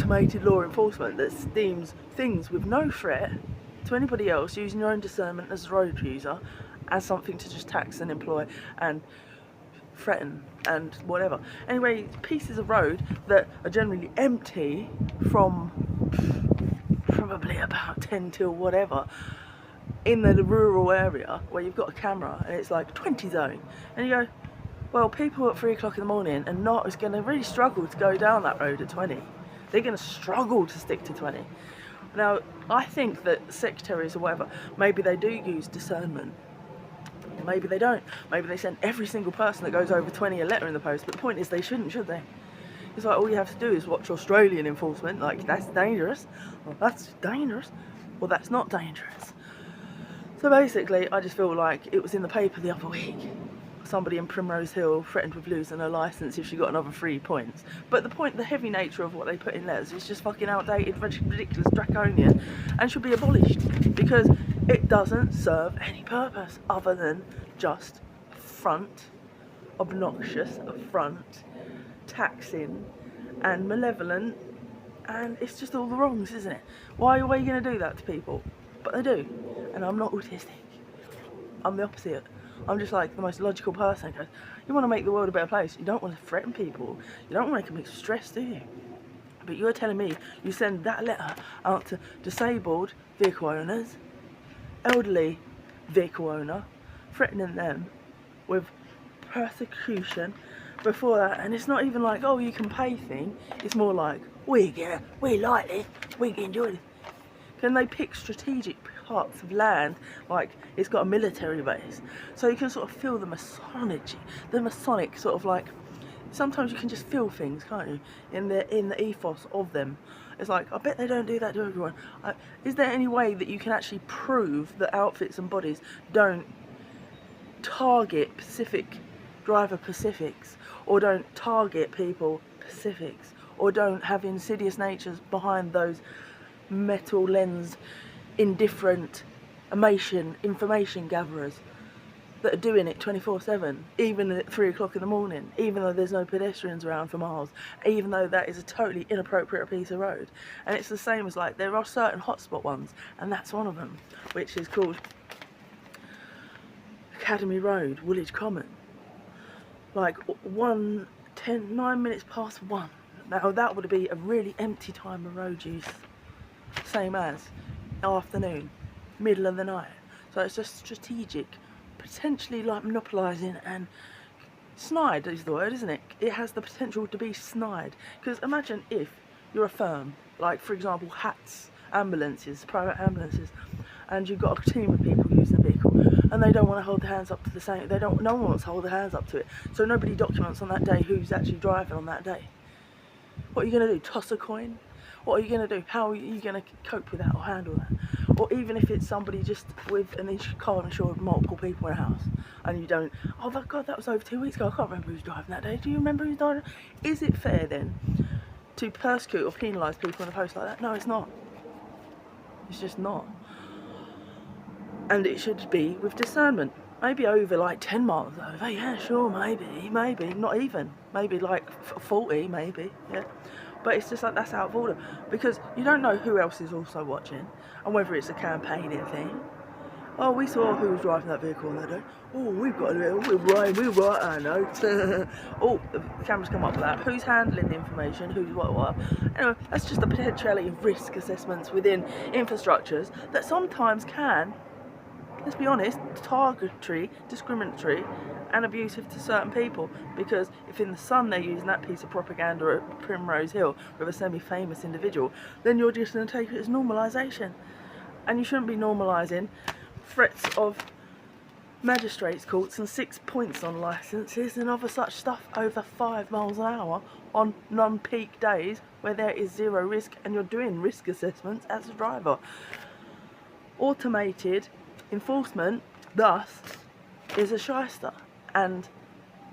automated law enforcement that deems things with no threat to anybody else, using your own discernment as a road user, as something to just tax and employ and threaten and whatever. Anyway, pieces of road that are generally empty from probably about 10 till whatever, in the rural area where you've got a camera and it's like 20 zone, and you go, well, people at 3 o'clock in the morning are not is going to really struggle to go down that road at 20. They're going to struggle to stick to 20. Now, I think that secretaries or whatever, maybe they do use discernment. Maybe they don't. Maybe they send every single person that goes over 20 a letter in the post. But the point is, they shouldn't, should they? It's like, all you have to do is watch Australian enforcement. Like, that's dangerous. Well, that's dangerous. Well, that's not dangerous. So basically, I just feel like it was in the paper the other week. Somebody in Primrose Hill threatened with losing her licence if she got another 3 points. But the heavy nature of what they put in letters is just fucking outdated, ridiculous, draconian, and should be abolished, because it doesn't serve any purpose other than just affront, obnoxious, affront, taxing, and malevolent, and it's just all the wrongs, isn't it? Why are you going to do that to people? But they do, and I'm not autistic. I'm the opposite. I'm just like the most logical person. Because you want to make the world a better place. You don't want to threaten people. You don't want to make them stressed, do you? But you're telling me you send that letter out to disabled vehicle owners, elderly vehicle owner, threatening them with persecution before that, and it's not even like, oh, you can pay thing. It's more like, we like this, we can enjoy this. Can they pick strategic parts of land, like it's got a military base, so you can sort of feel the Masonic sort of like, sometimes you can just feel things, can't you, in the ethos of them. It's like, I bet they don't do that to everyone. Is there any way that you can actually prove that outfits and bodies don't target driver Pacifics, or don't target people Pacifics, or don't have insidious natures behind those metal lens indifferent information gatherers that are doing it 24/7, even at 3 o'clock in the morning, even though there's no pedestrians around for miles, even though that is a totally inappropriate piece of road. And it's the same as, like, there are certain hotspot ones, and that's one of them, which is called Academy Road, Woolwich Common. Like 9 minutes past 1. Now that would be a really empty time of road use, same as afternoon, middle of the night. So it's just strategic, potentially like monopolising, and snide is the word, isn't it? It has the potential to be snide. Because imagine if you're a firm, like for example HATS ambulances, private ambulances, and you've got a team of people using the vehicle, and they don't want to hold their hands up to the same. No one wants to hold their hands up to it. So nobody documents on that day who's actually driving on that day. What are you going to do? Toss a coin? What are you going to do? How are you going to cope with that or handle that? Or even if it's somebody just with an car insured with multiple people in a house, and you don't, oh my God, that was over 2 weeks ago, I can't remember who's driving that day. Do you remember who's driving? Is it fair then to persecute or penalise people in a post like that? No, it's not. It's just not. And it should be with discernment. Maybe over like 10 miles over, yeah, sure, maybe, not even. Maybe like 40, maybe, yeah. But it's just like, that's out of order, because you don't know who else is also watching, and whether it's a campaigning thing. Oh, we saw who was driving that vehicle on that day. Oh, we've got a little, we're right, I know. Oh, the cameras come up with that. Who's handling the information? Who's what? Anyway, that's just the potentiality of risk assessments within infrastructures that sometimes can, let's be honest, targetary, discriminatory, and abusive to certain people. Because if in the Sun they're using that piece of propaganda at Primrose Hill with a semi-famous individual, then you're just going to take it as normalisation. And you shouldn't be normalising threats of magistrates' courts and 6 points on licences and other such stuff over 5 miles an hour on non-peak days where there is zero risk and you're doing risk assessments as a driver. Automated enforcement, thus, is a shyster, and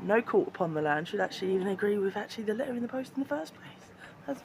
no court upon the land should actually even agree with actually the letter in the post in the first place.